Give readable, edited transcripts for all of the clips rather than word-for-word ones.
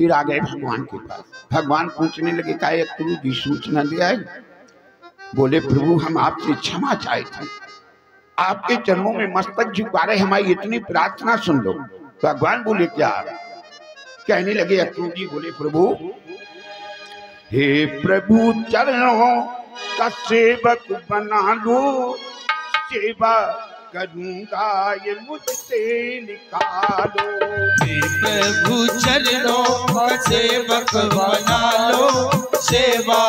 फिर आ गए भगवान के पास। भगवान पूछने लगे का गुरु जी सूचना दिया है? बोले प्रभु हम आपसे क्षमा चाहते, आपके चरणों में मस्तक झुका रहे, हमारी इतनी प्रार्थना सुन लो। भगवान बोले क्या? कहने लगे अक्रूर जी बोले प्रभु, हे प्रभु चरणों का सेवक बना लो, सेवा करूंगा ये मुझसे निकालो। हे प्रभु चरणों का सेवक बना लो, सेवा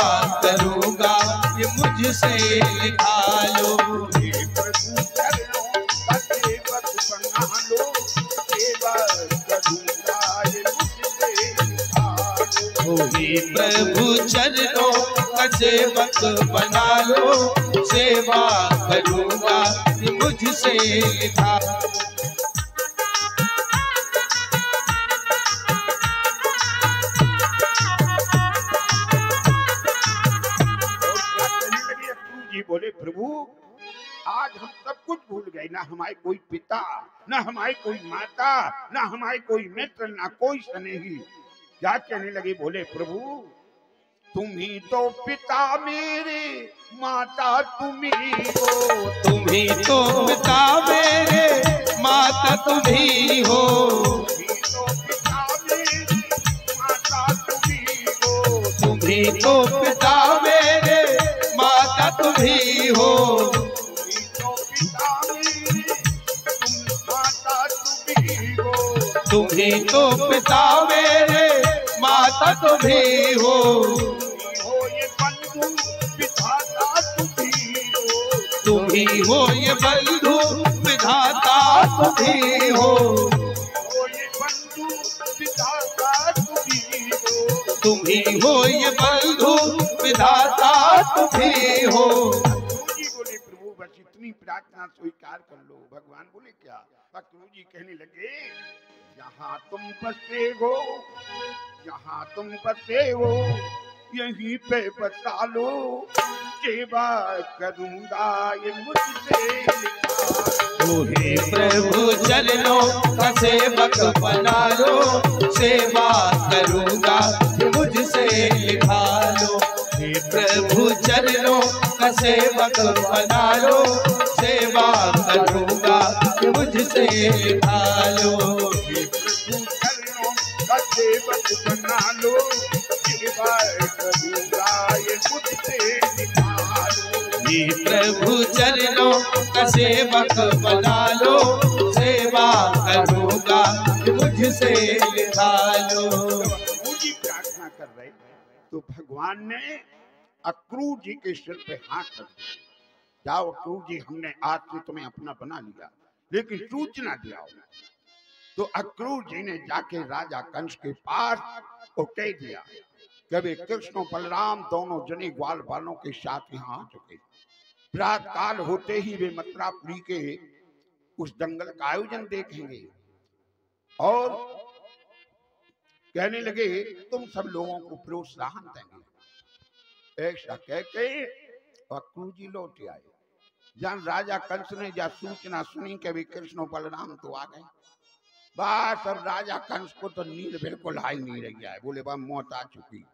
करूंगा ये मुझसे निकालो। हे प्रभु चरणों का सेवक बना लो, सेवा करूंगा ये मुझसे निकालो। हे प्रभु चरणों का सेवक बना लो, सेवा करूंगा ये मुझसे निकालो। बोले प्रभु आज हम सब कुछ भूल गए, ना हमारे कोई पिता, ना हमारी कोई माता, ना हमारे कोई मित्र, ना कोई स्नेही। क्या कहने लगे? बोले प्रभु तुम ही तो पिता मेरे, माता तुम ही हो। तुम ही तो पिता मेरे, माता तुम ही हो। तुम ही तो पिता मेरे, माता तुम ही हो। तुम ही तो पिता मेरे, माता तुम ही हो। तुम ही हो ये बंधु विधाता तुम ही हो। तुम ही हो ये बंधु विधाता तुम ही हो। बोले प्रभु बस इतनी प्रार्थना स्वीकार कर लो। भगवान बोले क्या? अक्रूर जी कहने लगे यहाँ तुम बसे हो, यहाँ तुम बसे हो, यहीं पे बसा लो, सेवा करूंगा ये मुझसे निकालो। हे प्रभु चरणों का सेवक बना लो, सेवा करूंगा ये मुझसे निकालो। हे प्रभु चरणों का सेवक बना लो, सेवा करूंगा ये मुझसे निकालो। हे प्रभु चरणों का सेवक बना लो, सेवा करूंगा ये मुझसे निकालो। हे प्रभु चरणों का सेवक बना लो, सेवा करूंगा ये मुझसे निकालो। पूजी प्रार्थना कर रहे तो भगवान ने अक्रूर जी के सिर पे हाथ रख दिया। जाओ अक्रूर जी, हमने आज से तुम्हें अपना बना लिया, लेकिन सूचना दिया। तो अक्रूर जी ने जाके राजा कंस के पास वो कह दिया कि कृष्ण और बलराम दोनों जने ग्वाल बालों के साथ यहाँ आ चुके। प्रात काल होते ही वे मथुरापुरी के उस दंगल का आयोजन देखेंगे और कहने लगे तुम सब लोगों को प्रोत्साहन देंगे। ऐसा कह के अक्रूर जी लौट आए। जब राजा कंस ने जब सूचना सुनी कि भी कृष्ण बलराम तो आ गए, बस अब राजा कंस को तो नींद बिल्कुल आई नहीं रही है। बोले बा मौत आ चुकी।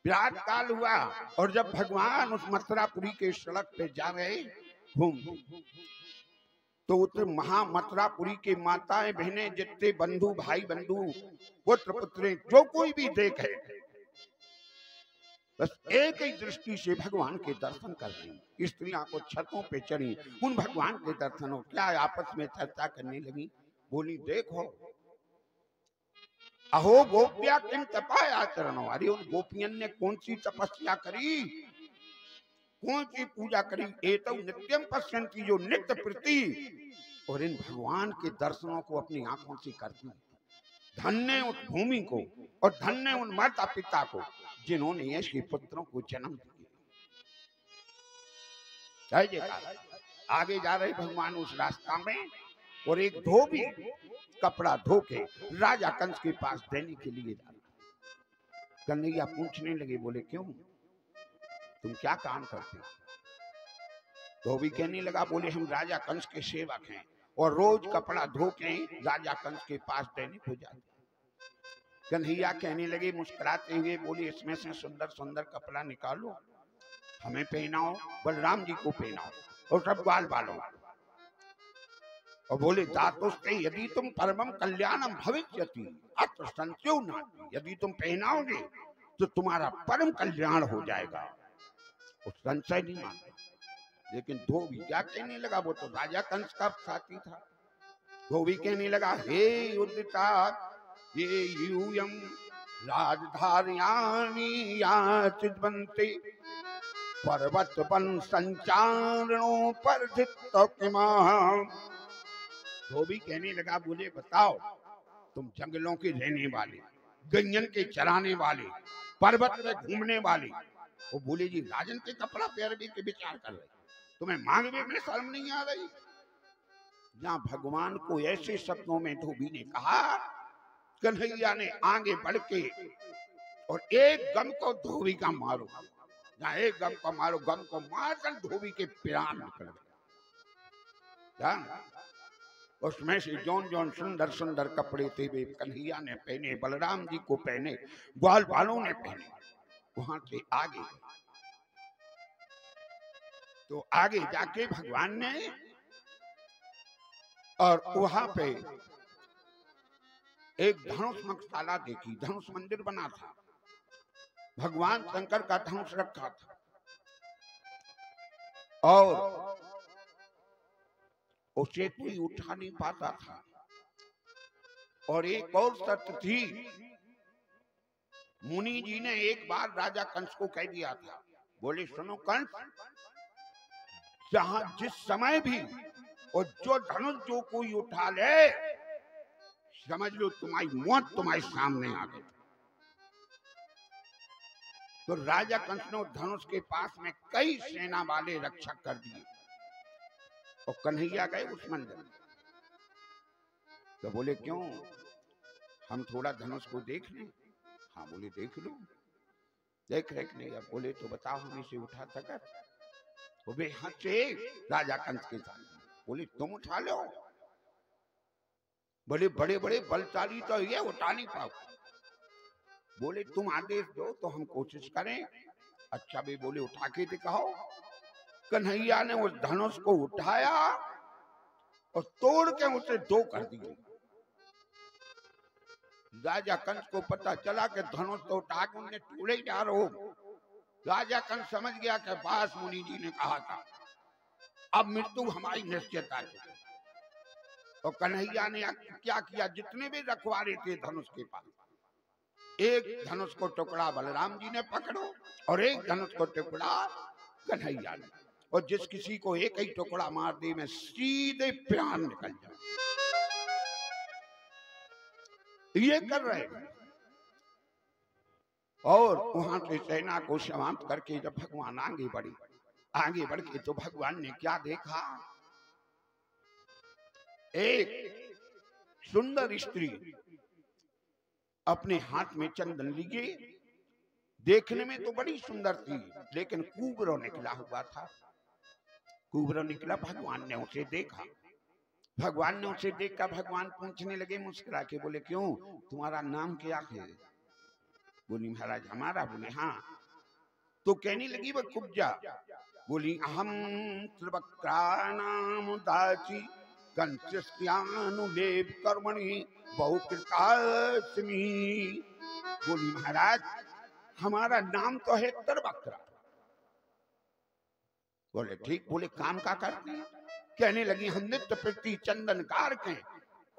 रात काल हुआ और जब भगवान उस मथुरापुरी के सड़क पे जा रहे घूम, तो उस मथुरापुरी के माताएं बहनें, जितने बंधु भाई बंधु पुत्र पुत्री जो कोई भी देखे, बस एक ही दृष्टि से भगवान के दर्शन कर रही। स्त्रियां को छतों पे चढ़ी, उन भगवान के दर्शनों क्या आपस में चर्चा करने लगी। बोली देखो अहो गोपिया किम तपाया चरण वाली, उन गोपियन ने कौन सी तपस्या करी, कौन सी पूजा करी। एतौ नित्यम पश्यन्ति, जो नित्य प्रति और इन भगवान के दर्शनों को अपनी आंखों से करती। धन्य उस भूमि को और धन्य उन माता पिता को जिन्होंने ऐसे पुत्रों को जन्म दिया। आगे जा रहे भगवान उस रास्ता में और एक धोबी कपड़ा धो के राजा कंस के पास देने के लिए जा रहा। कन्हैया पूछने लगे, बोले क्यों, तुम क्या काम करते हो? धोबी कहने लगा, बोले हम राजा कंस के सेवक हैं और रोज कपड़ा धो के राजा कंस के पास देने को जाते। कन्हैया कहने लगे मुस्कुराते हुए, बोले इसमें से सुंदर सुंदर कपड़ा निकालो, हमें पहनाओ, बलराम जी को पहनाओ और सब ग्वाल बालों। और बोले दातुस्ते यदि तुम परमम कल्याणम भविष्यति अत्र संशयो नास्ति, यदि तुम पहनाओगे तो तुम्हारा परम कल्याण हो जाएगा, और संशय नहीं मानता। लेकिन धोबी क्या कहने लगा, वो तो राजा कंस का साथी था। धोबी कहने लगा, हे उदिता ये यूयम राजधार्याणि याचिद्वन्ते पर्वत वन संचारणों पर धोबी कहने लगा, बोले बताओ तुम जंगलों के रहने वाले, गैयन के चराने वाले, पर्वत में घूमने वाले, वो बोले जी राजन के कपड़ा पहनने के विचार कर रहे, तुम्हें मांगने में शर्म नहीं आ रही। जहां भगवान को ऐसे शब्दों में धोबी ने कहा, कन्हैया ने आगे बढ़ के और एक गम को धोबी का मारो, जहां एक गम को मारो, गम को मारकर धोबी के प्राण निकल गए। उसमें से जौन जौन सुंदर सुंदर कपड़े थे वे कन्हैया ने पहने, बलराम जी को पहने, ग्वाल बालों ने पहने। वहां से आगे तो आगे जाके भगवान ने, और वहां पे एक धनुष मकशाला देखी, धनुष मंदिर बना था, भगवान शंकर का धनुष रखा था, और उसे कोई उठा नहीं पाता था। और एक और शर्त थी, मुनि जी ने एक बार राजा कंस को कह दिया था, बोले सुनो कंस, जहां जिस समय भी और जो धनुष जो कोई उठा ले, समझ लो तुम्हारी मौत तुम्हारे सामने आ गई। तो राजा कंस ने धनुष के पास में कई सेना वाले रक्षक कर दिए, और कन्हैया गए उस मंदिर में। तो बोले क्यों, हम थोड़ा धनुष को देख लें? हाँ बोले देख लो। देख नहीं, अब बोले तो बताओ हम इसे उठा सका? वो बेहद से राजा कंस के साथ बोले तुम उठा लो, बोले बड़े बड़े बलशाली तो ये उठा नहीं पाओ। बोले तुम आदेश दो तो हम कोशिश करें। अच्छा भी बोले उठा के दिखाओ। कन्हैया ने उस धनुष को उठाया और तोड़ के उसे दो कर दिए। राजा कंस को पता चला कि धनुष तो उठा के उन्हें टूटे जा रहे हो। राजा कंस समझ गया कि बास मुनि जी ने कहा था, अब मृत्यु हमारी निश्चित है। तो कन्हैया ने क्या किया, जितने भी रखवारे थे धनुष के पास, एक धनुष को टुकड़ा बलराम जी ने पकड़ो और एक धनुष को टुकड़ा कन्हैया ने, और जिस किसी को एक ही टुकड़ा मार दे में सीधे प्राण निकल जाए। ये कर रहे हैं। और वहां से सेना को समाप्त करके जब भगवान आगे बढ़ के तो भगवान ने क्या देखा, एक सुंदर स्त्री अपने हाथ में चंदन लिए, देखने में तो बड़ी सुंदर थी, लेकिन कुबरो निकला हुआ था। कुबरो निकला, भगवान ने उसे देखा। भगवान ने उसे देखा, भगवान पूछने लगे मुस्कुरा के, बोले क्यों, तुम्हारा नाम क्या है? बोली महाराज हमारा। बोले हाँ। तो कहने लगी वह कुब्जा, बोली अहम त्रिवक्त्राणाम दासी कंस्यानुलेप कर्मणि बहुकृतास्मि। बोली महाराज हमारा नाम तो है त्रिवक्त्र। बोले ठीक। बोले काम का करते हैं? कहने लगी हम नित्य प्रति चंदन कारक हैं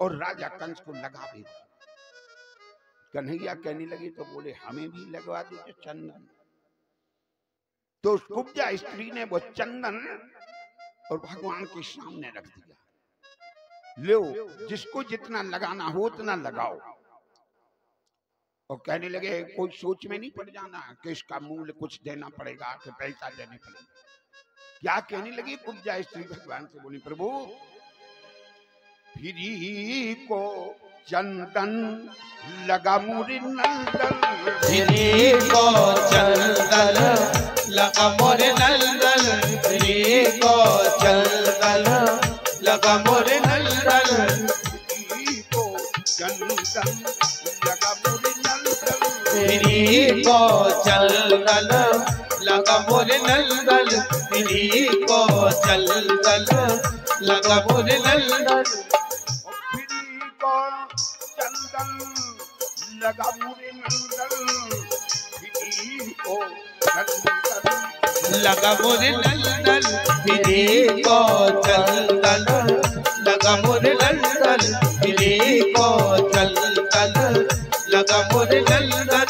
और राजा कंस को लगा भी। कन्हैया कहने लगी तो बोले हमें भी लगवा दो चंदन। तो उस कुब्जा स्त्री ने वो चंदन और भगवान के सामने रख दिया। लो जिसको जितना लगाना हो उतना लगाओ। और कहने लगे कोई सोच में नहीं पड़ जाना कि इसका मूल्य कुछ देना पड़ेगा कि पैसा देने पड़ेगा। क्या कहने लगी कुब्जा स्त्री भगवान से, बोली प्रभु फिरी को चंदन लगा मुरी नंदन, फिरी को चंदन लगा मोरे नंदन, फिरी को चंदन लगा मोरे नंदन को चंदन लगा मोरे नंदन तेरी को चंदन लगा मोरे नंदन तेरी को चंदन लगा मोरे नंदन को चंदन लगा मोरे नंदन को चंदन लगा मोरे नंदन तेरी को चंदन लगा मोरे नंदन तेरी को चंदन लगा मोरे नंदन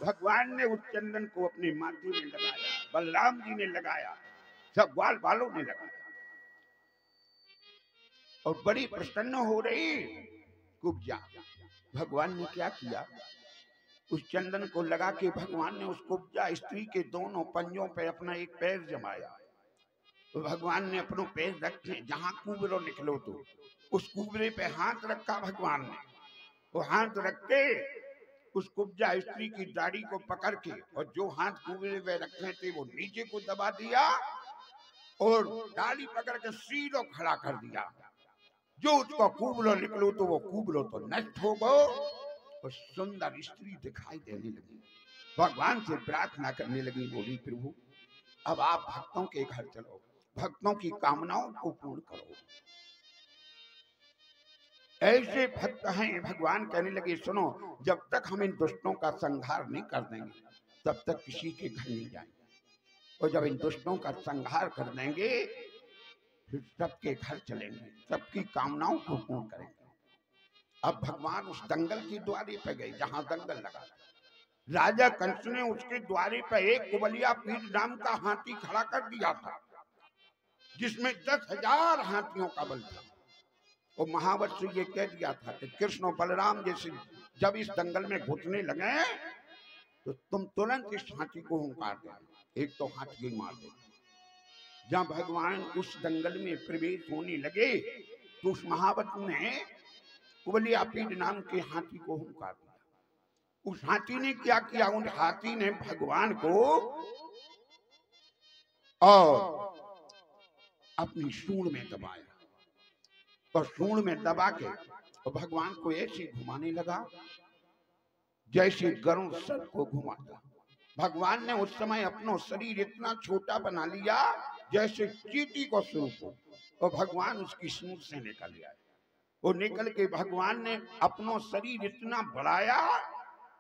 भगवान ने उस चंदन को अपने माथे में लगाया, बलराम जी ने लगाया, सब ग्वाल बालों ने लगाया और बड़ी प्रसन्न हो रही कुब्जा। भगवान ने क्या किया, उस चंदन को लगा के भगवान ने उस कुब्जा स्त्री के दोनों पंजों पे अपना एक पैर जमाया। तो भगवान ने अपने पैर रखे जहां कुबरो निकलो तो उस कुबरे पे हाथ रखा भगवान ने। वो हाथ रख के उस कुब्जा स्त्री की दाढ़ी को पकड़ के और जो हाथ कुबरे पे रखे थे वो नीचे को दबा दिया और दाढ़ी पकड़ के सीधो खड़ा कर दिया। जो उसका कुबलो निकलो तो वो कुबलो तो नष्ट हो गो और सुंदर स्त्री दिखाई देने लगी। भगवान से प्रार्थना करने लगी, बोली प्रभु अब आप भक्तों के घर चलो, भक्तों की कामनाओं को पूर्ण करो। ऐसे भक्त हैं। भगवान कहने लगे सुनो, जब तक हम इन दुष्टों का संहार नहीं कर देंगे तब तक किसी के घर नहीं जाएंगे, और जब इन दुष्टों का संहार कर देंगे फिर सबके घर चलेंगे, सबकी कामनाओं को पूर्ण करेंगे। अब भगवान उस दंगल की द्वारे पे गए जहां दंगल लगा। राजा कंस ने उसके द्वारे पर एक कुबलिया पीठ नाम का हाथी खड़ा कर दिया था जिसमें 10,000 हाथियों का बल था। और महावत से ये कह दिया था कि कृष्ण और बलराम जैसे जब इस दंगल में घुसने लगे तो तुम तुरंत इस हाथी को हुंकार दे, एक तो हाथी मार दे। जब भगवान उस दंगल में प्रवेश होने लगे तो उस महावत ने कुबलिया पीठ नाम के हाथी को हुंकार दिया। उस हाथी ने क्या किया, उन हाथी ने भगवान को और अपनी सूंड में दबाया और सूंड में दबा के और भगवान को ऐसे घुमाने लगा जैसे गरुड़ सर्प को घुमाता। भगवान ने उस समय अपना शरीर इतना छोटा बना लिया जैसे चींटी को स्वरूप हो, और भगवान उसकी सूंड से निकल आए। और निकल के भगवान ने अपना शरीर इतना बढ़ाया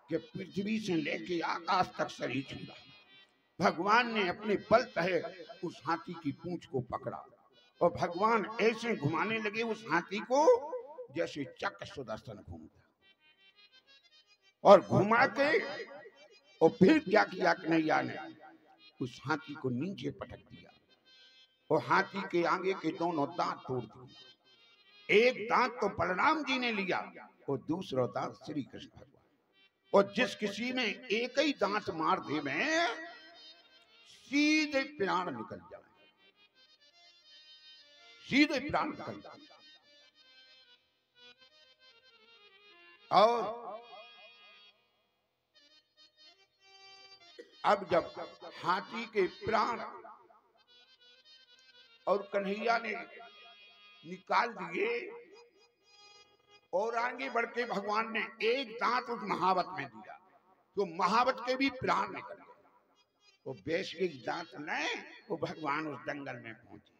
कि पृथ्वी से लेके आकाश तक शरीर छूटा। भगवान ने अपने बल तहे उस हाथी की पूंछ को पकड़ा और भगवान ऐसे घुमाने लगे उस हाथी को जैसे चक्र सुदर्शन घूमता, और घुमा के और फिर क्या किया कन्हैया ने, उस हाथी को नीचे पटक दिया और हाथी के आगे के दोनों दांत तोड़ दिए। एक दांत तो बलराम जी ने लिया और दूसरा दांत श्री कृष्ण भगवान। और जिस किसी ने एक ही दांत मार दे में सीधे प्राण निकल जाए, सीधे प्राण निकल जाए। और अब जब हाथी के प्राण और कन्हैया ने निकाल दिए और आगे बढ़ के भगवान ने एक दांत उस महावत में दिया तो महावत के भी प्राण निकल गए। वो वैश्विक दांत ने वो भगवान उस दंगल में पहुंचे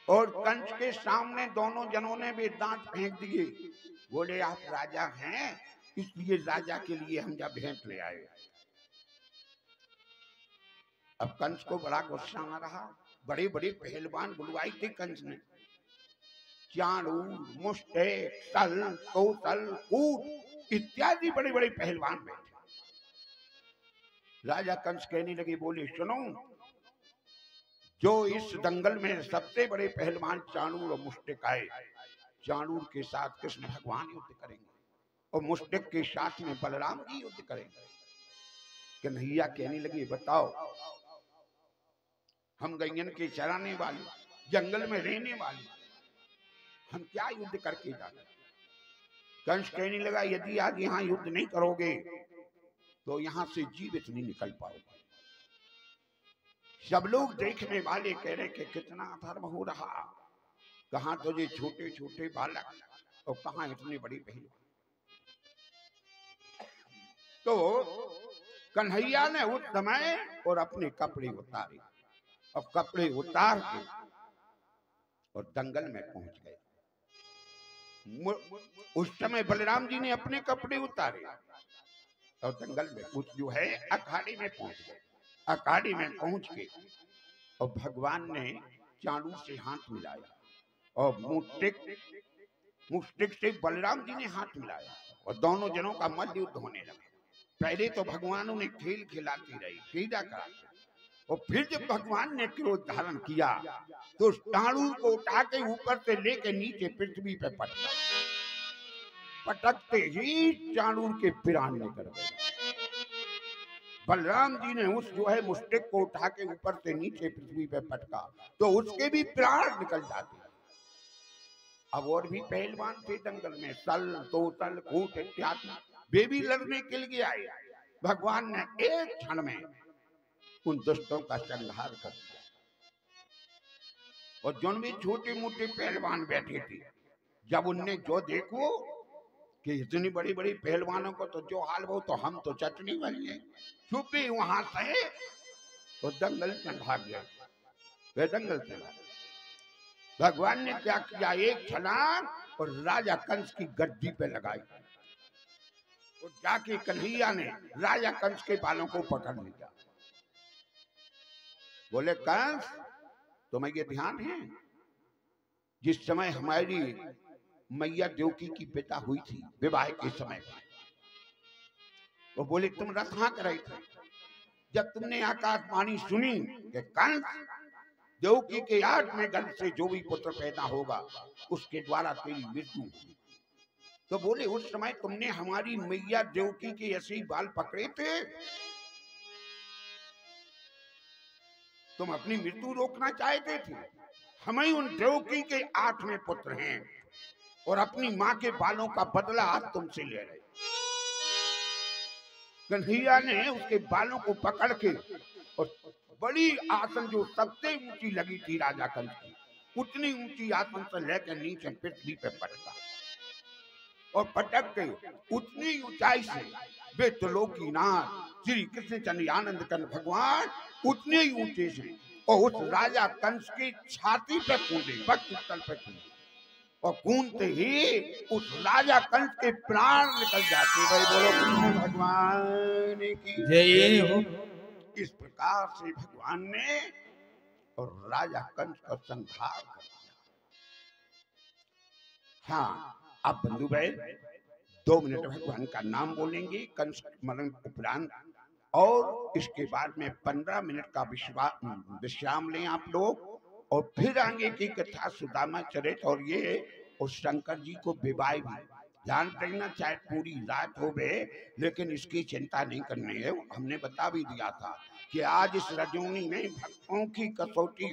और कंस के सामने दोनों जनों ने भी दांत फेंक दिए। बोले आप राजा हैं इसलिए राजा के लिए हम जब भेंट ले आए। अब कंस को बड़ा गुस्सा आ रहा। बड़े बड़े पहलवान बुलवाई थे कंस ने, चाणूर, मुष्टिक, सल, कौशल, कूट इत्यादि बड़े बड़े पहलवान बैठे। राजा कंस कहने लगे, बोले सुनो, जो इस दंगल में सबसे बड़े पहलवान चाणूर और मुष्टिक आए, चाणूर के साथ कृष्ण भगवान युद्ध करेंगे और मुष्टिक के साथ में बलराम जी युद्ध करेंगे। कन्हैया कहने लगे, बताओ हम गैयन के चराने वाले, जंगल में रहने वाले, हम क्या युद्ध करके जाते? कंस कहने लगा यदि आज यहाँ युद्ध नहीं करोगे तो यहाँ से जीवित नहीं निकल पाओगे। सब लोग देखने वाले कह रहे कि कितना अधर्म हो रहा, कहाँ तो ये छोटे छोटे बालक और कहाँ इतनी बड़ी बहन। तो कन्हैया ने उस समय और अपने कपड़े उतारे और कपड़े उतार के और दंगल में पहुंच गए। उस समय बलराम जी ने अपने कपड़े उतारे और दंगल में उस जो है अखाड़े में पहुंच गए। अखाड़े में पहुंच के और भगवान ने चाणू से हाथ मिलाया और मुष्टिक से बलराम जी ने हाथ मिलाया और दोनों जनों का मल्ल युद्ध होने लगा। पहले तो भगवानों ने खेल खिलाती रही, क्रीड़ा कराती, और फिर जब भगवान ने क्रोध धारण किया तो चाणू को उठा के ऊपर से लेके नीचे पृथ्वी पे पटका। पटकते ही चाणू के प्राण निकल गए। बलराम जी ने उस जो है मुष्टिक को उठा के ऊपर से नीचे पृथ्वी पे पटका तो उसके भी प्राण निकल जाते। अब और भी पहलवान थे दंगल में, सल तोतल कूट इत्यादि, वे भी लड़ने के लिए आए। भगवान ने एक क्षण में उन दुष्टों का संहार कर दिया। और जो भी छोटे मोटे पहलवान बैठे थे, जब उनने जो देखो कि इतनी बड़ी बड़ी पहलवानों को तो जो हाल हो, तो हम तो चटनी बन गए, छुपे वहां से तो दंगल में भाग गया। वे दंगल से भगवान ने क्या किया, एक छलांग और राजा कंस की गद्दी पे लगाई और जाके कन्हैया ने राजा कंस के बालों को पकड़ लिया। बोले कंस, तुम्हें ये ध्यान है जिस समय हमारी मैया देवकी की पिता हुई थी विवाह के समय, वो बोले तुम रथ हाँक रहे थे, जब तुमने आकाशवाणी सुनी कि कंस देवकी के याद में गर्भ से जो भी पुत्र पैदा होगा उसके द्वारा तेरी मृत्यु होगी, तो बोले उस समय तुमने हमारी मैया देवकी के ऐसे ही बाल पकड़े थे, तुम अपनी मृत्यु रोकना चाहते थे। हमें उन देवकी के 8वें पुत्र हैं और अपनी मां के बालों का बदला आज तुमसे ले रहे। कन्हैया ने उसके बालों को पकड़ के और बड़ी आसन जो सबसे ऊंची लगी थी राजा कंस की, उतनी ऊंची आसन से लेकर नीचे पृथ्वी पे पटका और पटक के उतनी ऊंचाई से वे त्रिलोकीनाथ श्री कृष्ण चंद्र आनंद कंद भगवान उतने ही ऊंचे से और उस राजा कंस की छाती पे कूदे, वक्षस्थल पे कूदे और कूदते ही उस राजा कंस के प्राण निकल जाते। भाई बोलो कृष्ण भगवान की जय हो। इस प्रकार से भगवान ने और राजा कंस का संहार कर दिया। हाँ, अब बंधु भाई 2 मिनट भगवान का नाम बोलेंगे कंस मरण उपरांत, और इसके बाद में 15 मिनट का विश्राम लें आप लोग, और फिर आगे की कथा सुदामा चरित और ये और शंकर जी को विवाह भी ध्यान रखना, चाहे पूरी रात हो गए लेकिन इसकी चिंता नहीं करनी है। हमने बता भी दिया था कि आज इस रजोनी में भक्तों की कसौटी